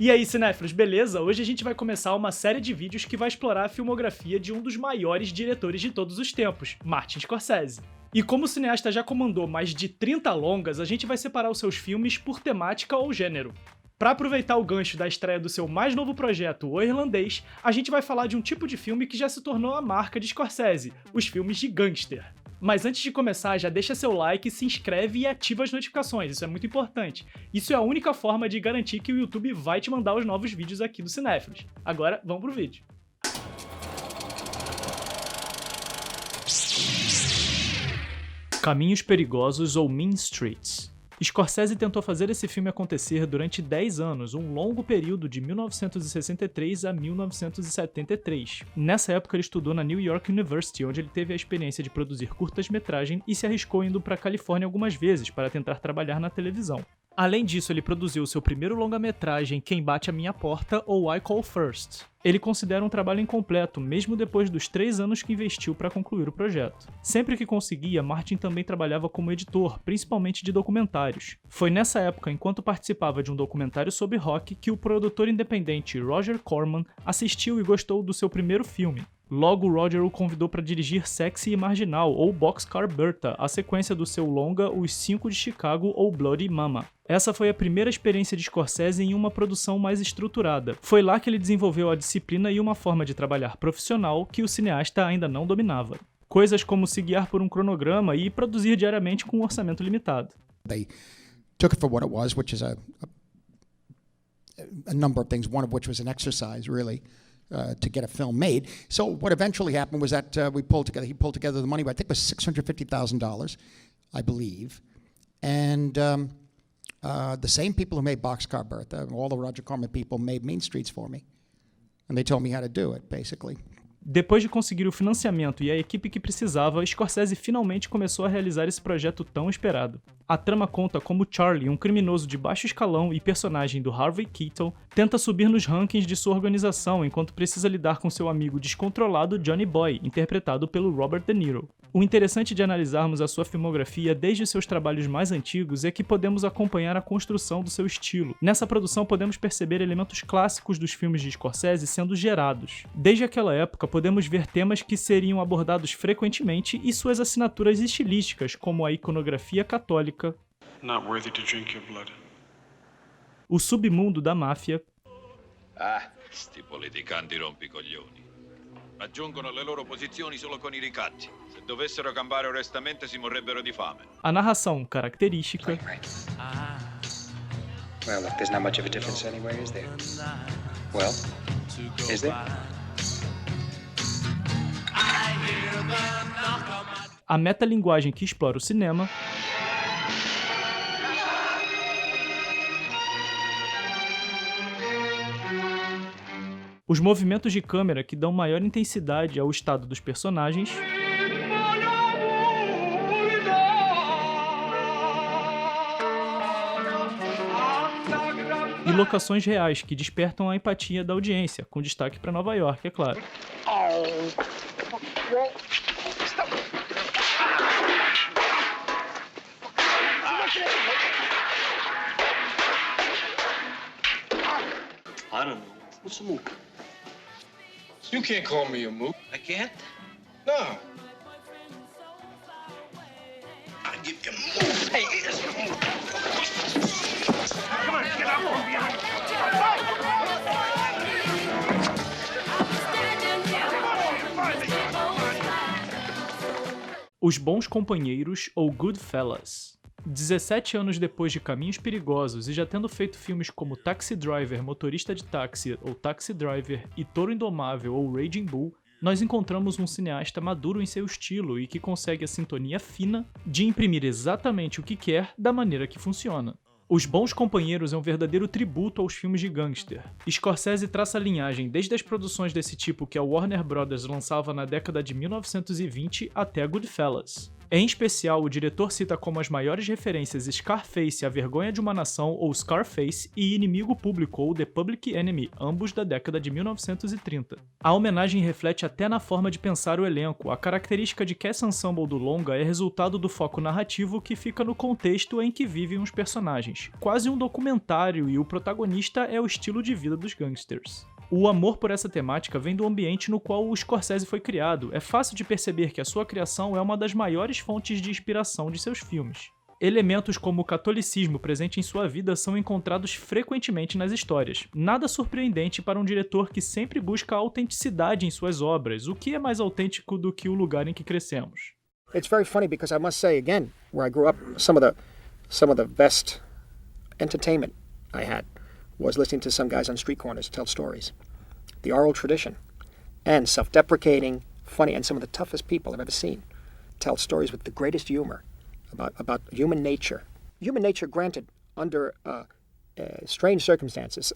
E aí, cinéfilos, beleza? Hoje a gente vai começar uma série de vídeos que vai explorar a filmografia de um dos maiores diretores de todos os tempos, Martin Scorsese. E como o cineasta já comandou mais de 30 longas, a gente vai separar os seus filmes por temática ou gênero. Para aproveitar o gancho da estreia do seu mais novo projeto, O Irlandês, a gente vai falar de um tipo de filme que já se tornou a marca de Scorsese, os filmes de gangster. Mas antes de começar, já deixa seu like, se inscreve e ativa as notificações, isso é muito importante. Isso é a única forma de garantir que o YouTube vai te mandar os novos vídeos aqui do Cinéfilos. Agora, vamos pro vídeo. Caminhos Perigosos ou Mean Streets. Scorsese tentou fazer esse filme acontecer durante 10 anos, um longo período de 1963 a 1973. Nessa época ele estudou na New York University, onde ele teve a experiência de produzir curtas-metragem e se arriscou indo para a Califórnia algumas vezes para tentar trabalhar na televisão. Além disso, ele produziu seu primeiro longa-metragem, Quem Bate a Minha Porta, ou I Call First. Ele considera um trabalho incompleto, mesmo depois dos 3 anos que investiu para concluir o projeto. Sempre que conseguia, Martin também trabalhava como editor, principalmente de documentários. Foi nessa época, enquanto participava de um documentário sobre rock, que o produtor independente Roger Corman assistiu e gostou do seu primeiro filme. Logo, Roger o convidou para dirigir Sexy e Marginal, ou Boxcar Bertha, a sequência do seu longa Os 5 de Chicago ou Bloody Mama. Essa foi a primeira experiência de Scorsese em uma produção mais estruturada. Foi lá que ele desenvolveu a disciplina e uma forma de trabalhar profissional que o cineasta ainda não dominava. Coisas como se guiar por um cronograma e produzir diariamente com um orçamento limitado. They took it for what it was, which is a number of things, one of which was an exercise, really. To get a film made. So what eventually happened was that he pulled together the money, but I think it was $650,000, I believe. And the same people who made Boxcar Bertha, all the Roger Corman people, made Mean Streets for me. And they told me how to do it, basically. Depois de conseguir o financiamento e a equipe que precisava, Scorsese finalmente começou a realizar esse projeto tão esperado. A trama conta como Charlie, um criminoso de baixo escalão e personagem do Harvey Keitel, tenta subir nos rankings de sua organização enquanto precisa lidar com seu amigo descontrolado Johnny Boy, interpretado pelo Robert De Niro. O interessante de analisarmos a sua filmografia desde seus trabalhos mais antigos é que podemos acompanhar a construção do seu estilo. Nessa produção podemos perceber elementos clássicos dos filmes de Scorsese sendo gerados. Desde aquela época podemos ver temas que seriam abordados frequentemente e suas assinaturas estilísticas, como a iconografia católica, Not worthy to drink your blood. o submundo da máfia, Sti politicanti rompicoglioni. Raggiungono le loro posizioni solo con i ricatti. Se dovessero campare onestamente si morrebbero di fame. a narração característica, Well, look, there's not much of a difference anyway, is there? Well, is there? a metalinguagem que explora o cinema, os movimentos de câmera que dão maior intensidade ao estado dos personagens, e locações reais que despertam a empatia da audiência, com destaque para Nova York, é claro. I don't know. What's a mook? You can't call me a mook. I can't? No. I give you a mook. Hey, here's your mook. Come on, get up from behind. Os Bons Companheiros ou Goodfellas. 17 anos depois de Caminhos Perigosos e já tendo feito filmes como Taxi Driver, Motorista de Táxi ou Taxi Driver e Touro Indomável ou Raging Bull, nós encontramos um cineasta maduro em seu estilo e que consegue a sintonia fina de imprimir exatamente o que quer da maneira que funciona. Os Bons Companheiros é um verdadeiro tributo aos filmes de gangster. Scorsese traça a linhagem desde as produções desse tipo que a Warner Bros. Lançava na década de 1920 até a Goodfellas. Em especial, o diretor cita como as maiores referências Scarface, A Vergonha de uma Nação, ou Scarface, e Inimigo Público, ou The Public Enemy, ambos da década de 1930. A homenagem reflete até na forma de pensar o elenco. A característica de cast ensemble do longa é resultado do foco narrativo que fica no contexto em que vivem os personagens. Quase um documentário, e o protagonista é o estilo de vida dos gangsters. O amor por essa temática vem do ambiente no qual o Scorsese foi criado. É fácil de perceber que a sua criação é uma das maiores fontes de inspiração de seus filmes. Elementos como o catolicismo presente em sua vida são encontrados frequentemente nas histórias. Nada surpreendente para um diretor que sempre busca a autenticidade em suas obras, o que é mais autêntico do que o lugar em que crescemos. It's very funny because I must say again, where I grew up, some of the best entertainment I had was listening to some guys on street corners tell stories. The oral tradition, and self-deprecating, funny, and some of the toughest people I've ever seen tell stories with the greatest humor about human nature. Human nature, granted, under strange circumstances,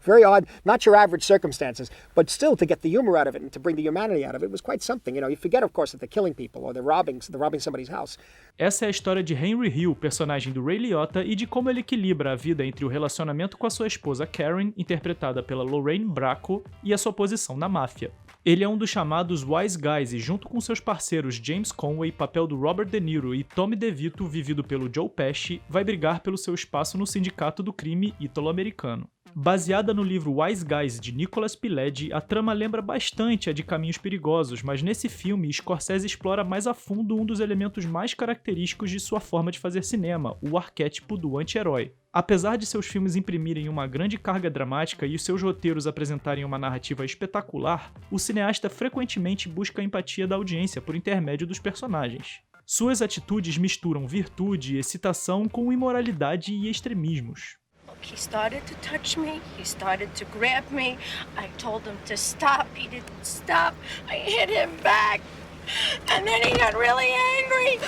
very odd, not your average circumstances, but still to get the humor out of it and to bring the humanity out of it was quite something. You forget, of course, that they're killing people or they're robbing somebody's house. Essa é a história de Henry Hill, personagem do Ray Liotta, e de como ele equilibra a vida entre o relacionamento com a sua esposa Karen, interpretada pela Lorraine Bracco, e a sua posição na máfia. Ele é um dos chamados Wise Guys e, junto com seus parceiros James Conway, papel do Robert De Niro, e Tommy DeVito, vivido pelo Joe Pesci, vai brigar pelo seu espaço no sindicato do crime ítalo-americano. Baseada no livro Wise Guys, de Nicholas Pileggi, a trama lembra bastante a de Caminhos Perigosos, mas nesse filme, Scorsese explora mais a fundo um dos elementos mais característicos de sua forma de fazer cinema, o arquétipo do anti-herói. Apesar de seus filmes imprimirem uma grande carga dramática e os seus roteiros apresentarem uma narrativa espetacular, o cineasta frequentemente busca a empatia da audiência por intermédio dos personagens. Suas atitudes misturam virtude, excitação com imoralidade e extremismos. He started to touch me, he started to grab me. I told him to stop, he didn't stop. I hit him back, and then he got really angry.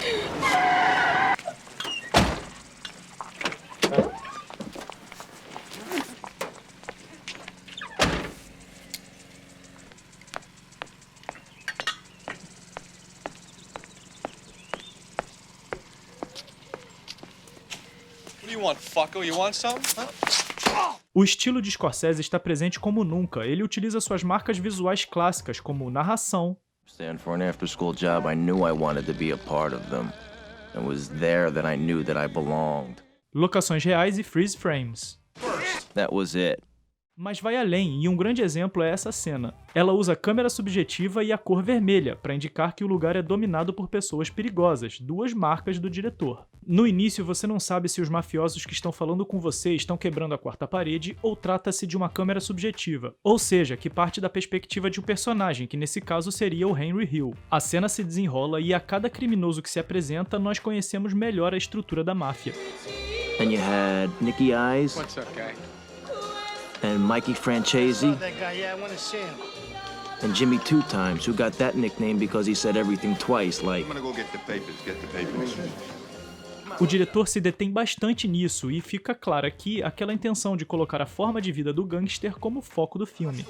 What do you want, fucko? You want some? Huh? O estilo de Scorsese está presente como nunca. Ele utiliza suas marcas visuais clássicas, como narração, Stand for an after-school job, I knew I wanted to be a part of them. It was there that I knew that I belonged. locações reais e freeze frames. That was it. Mas vai além, e um grande exemplo é essa cena. Ela usa câmera subjetiva e a cor vermelha, para indicar que o lugar é dominado por pessoas perigosas, duas marcas do diretor. No início, você não sabe se os mafiosos que estão falando com você estão quebrando a quarta parede ou trata-se de uma câmera subjetiva, ou seja, que parte da perspectiva de um personagem, que nesse caso seria o Henry Hill. A cena se desenrola e a cada criminoso que se apresenta, nós conhecemos melhor a estrutura da máfia. And you had Nicky Eyes What's up, guy? and Mikey Francesi That guy, yeah, I want to see him. and Jimmy Two Times, who got that nickname because he said everything twice, like, I'm gonna go get the papers, O diretor se detém bastante nisso e fica claro aqui aquela intenção de colocar a forma de vida do gangster como foco do filme.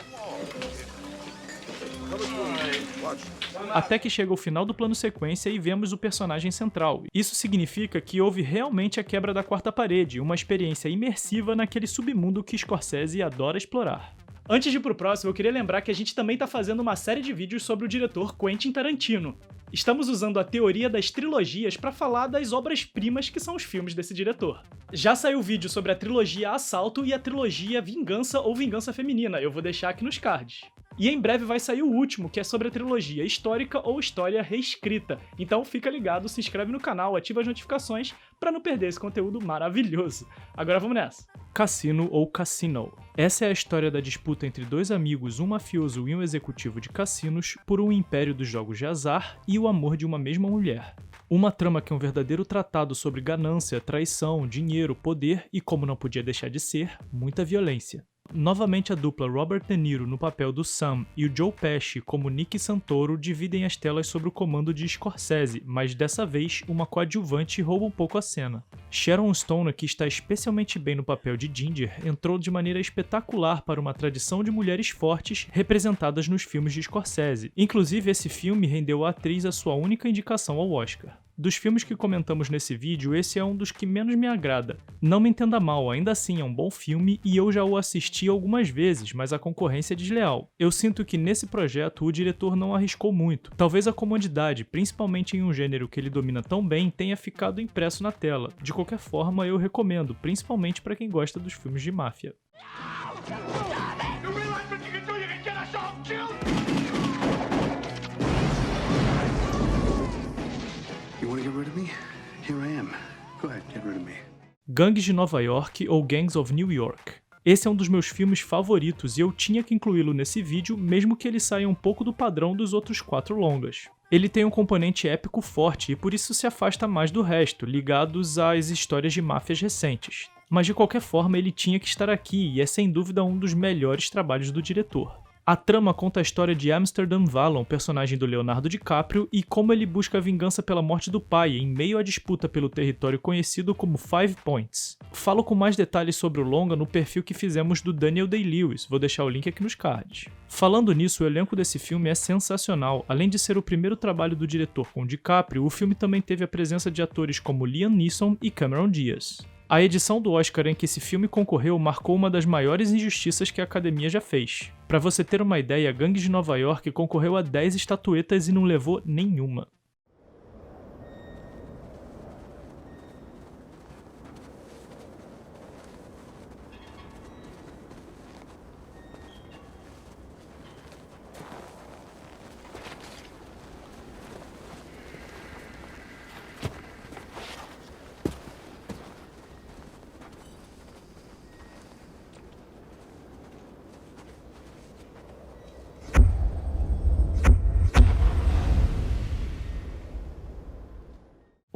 Até que chega o final do plano sequência e vemos o personagem central. Isso significa que houve realmente a quebra da quarta parede, uma experiência imersiva naquele submundo que Scorsese adora explorar. Antes de ir pro próximo, eu queria lembrar que a gente também tá fazendo uma série de vídeos sobre o diretor Quentin Tarantino. Estamos usando a teoria das trilogias para falar das obras-primas que são os filmes desse diretor. Já saiu vídeo sobre a trilogia Assalto e a trilogia Vingança ou Vingança Feminina, eu vou deixar aqui nos cards. E em breve vai sair o último, que é sobre a trilogia Histórica ou História Reescrita. Então fica ligado, se inscreve no canal, ativa as notificações para não perder esse conteúdo maravilhoso. Agora vamos nessa. Cassino ou Casino. Essa é a história da disputa entre dois amigos, um mafioso e um executivo de cassinos, por um império dos jogos de azar e o amor de uma mesma mulher. Uma trama que é um verdadeiro tratado sobre ganância, traição, dinheiro, poder e, como não podia deixar de ser, muita violência. Novamente a dupla Robert De Niro no papel do Sam e o Joe Pesci como Nick Santoro dividem as telas sob o comando de Scorsese, mas dessa vez uma coadjuvante rouba um pouco a cena. Sharon Stone, que está especialmente bem no papel de Ginger, entrou de maneira espetacular para uma tradição de mulheres fortes representadas nos filmes de Scorsese. Inclusive, esse filme rendeu à atriz a sua única indicação ao Oscar. Dos filmes que comentamos nesse vídeo, esse é um dos que menos me agrada. Não me entenda mal, ainda assim é um bom filme e eu já o assisti algumas vezes, mas a concorrência é desleal. Eu sinto que nesse projeto o diretor não arriscou muito. Talvez a comodidade, principalmente em um gênero que ele domina tão bem, tenha ficado impresso na tela. De qualquer forma, eu recomendo, principalmente para quem gosta dos filmes de máfia. Gangues de Nova York ou Gangs of New York. Esse é um dos meus filmes favoritos e eu tinha que incluí-lo nesse vídeo, mesmo que ele saia um pouco do padrão dos outros 4 longas. Ele tem um componente épico forte e por isso se afasta mais do resto, ligados às histórias de máfias recentes. Mas de qualquer forma ele tinha que estar aqui e é sem dúvida um dos melhores trabalhos do diretor. A trama conta a história de Amsterdam Valon, personagem do Leonardo DiCaprio, e como ele busca a vingança pela morte do pai em meio à disputa pelo território conhecido como Five Points. Falo com mais detalhes sobre o longa no perfil que fizemos do Daniel Day-Lewis, vou deixar o link aqui nos cards. Falando nisso, o elenco desse filme é sensacional. Além de ser o primeiro trabalho do diretor com DiCaprio, o filme também teve a presença de atores como Liam Neeson e Cameron Diaz. A edição do Oscar em que esse filme concorreu marcou uma das maiores injustiças que a academia já fez. Pra você ter uma ideia, Gangues de Nova York concorreu a 10 estatuetas e não levou nenhuma.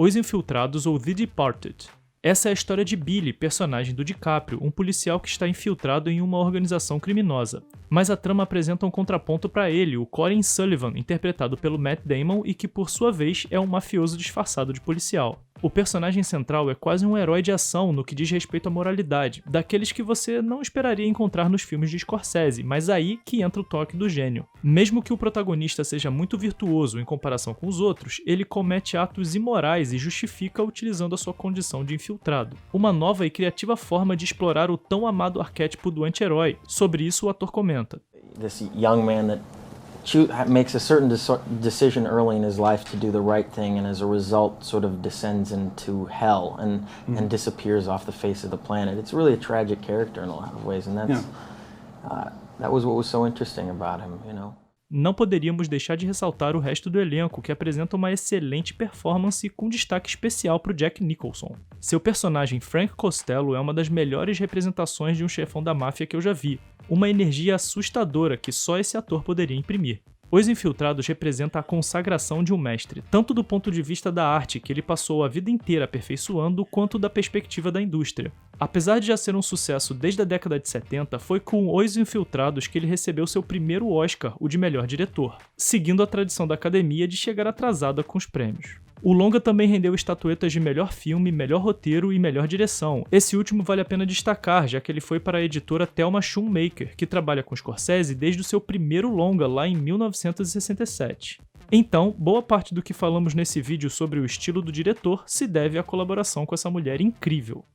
Os Infiltrados ou The Departed. Essa é a história de Billy, personagem do DiCaprio, um policial que está infiltrado em uma organização criminosa. Mas a trama apresenta um contraponto para ele, o Corin Sullivan, interpretado pelo Matt Damon e que por sua vez é um mafioso disfarçado de policial. O personagem central é quase um herói de ação no que diz respeito à moralidade, daqueles que você não esperaria encontrar nos filmes de Scorsese, mas aí que entra o toque do gênio. Mesmo que o protagonista seja muito virtuoso em comparação com os outros, ele comete atos imorais e justifica utilizando a sua condição de infiltrado. Uma nova e criativa forma de explorar o tão amado arquétipo do anti-herói. Sobre isso o ator comenta. This young man that makes a certain decision early in his life to do the right thing, and as a result sort of descends into hell and disappears off the face of the planet. It's really a tragic character in a lot of ways, and that's that was what was so interesting about him, you know. Não poderíamos deixar de ressaltar o resto do elenco, que apresenta uma excelente performance com destaque especial para o Jack Nicholson. Seu personagem Frank Costello é uma das melhores representações de um chefão da máfia que eu já vi. Uma energia assustadora que só esse ator poderia imprimir. Os Infiltrados representa a consagração de um mestre, tanto do ponto de vista da arte, que ele passou a vida inteira aperfeiçoando, quanto da perspectiva da indústria. Apesar de já ser um sucesso desde a década de 70, foi com Os Infiltrados que ele recebeu seu primeiro Oscar, o de melhor diretor, seguindo a tradição da academia de chegar atrasada com os prêmios. O longa também rendeu estatuetas de melhor filme, melhor roteiro e melhor direção. Esse último vale a pena destacar, já que ele foi para a editora Thelma Schoonmaker, que trabalha com Scorsese desde o seu primeiro longa, lá em 1967. Então, boa parte do que falamos nesse vídeo sobre o estilo do diretor se deve à colaboração com essa mulher incrível.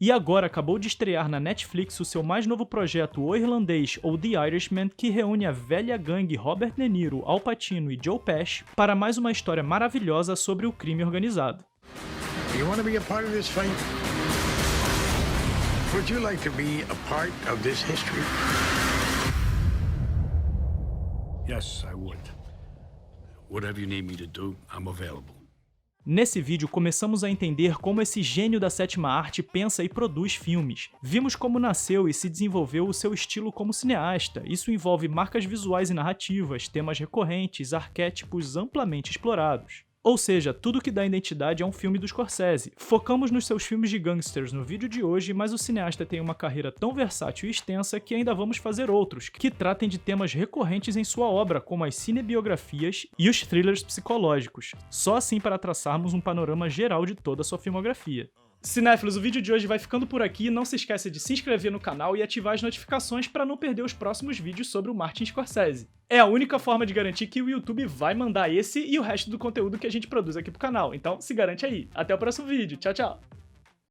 E agora acabou de estrear na Netflix o seu mais novo projeto, O Irlandês ou The Irishman, que reúne a velha gangue Robert De Niro, Al Pacino e Joe Pesci para mais uma história maravilhosa sobre o crime organizado. You want to be a part of this fight? Would you like to be a part of this history? Yes, I would. Whatever you need me to do, I'm available. Nesse vídeo começamos a entender como esse gênio da sétima arte pensa e produz filmes. Vimos como nasceu e se desenvolveu o seu estilo como cineasta. Isso envolve marcas visuais e narrativas, temas recorrentes, arquétipos amplamente explorados. Ou seja, tudo que dá identidade é um filme do Scorsese. Focamos nos seus filmes de gangsters no vídeo de hoje, mas o cineasta tem uma carreira tão versátil e extensa que ainda vamos fazer outros, que tratem de temas recorrentes em sua obra, como as cinebiografias e os thrillers psicológicos, só assim para traçarmos um panorama geral de toda a sua filmografia. Cinéfilos, o vídeo de hoje vai ficando por aqui. Não se esqueça de se inscrever no canal e ativar as notificações para não perder os próximos vídeos sobre o Martin Scorsese. É a única forma de garantir que o YouTube vai mandar esse e o resto do conteúdo que a gente produz aqui pro canal, então se garante aí. Até o próximo vídeo, tchau, tchau!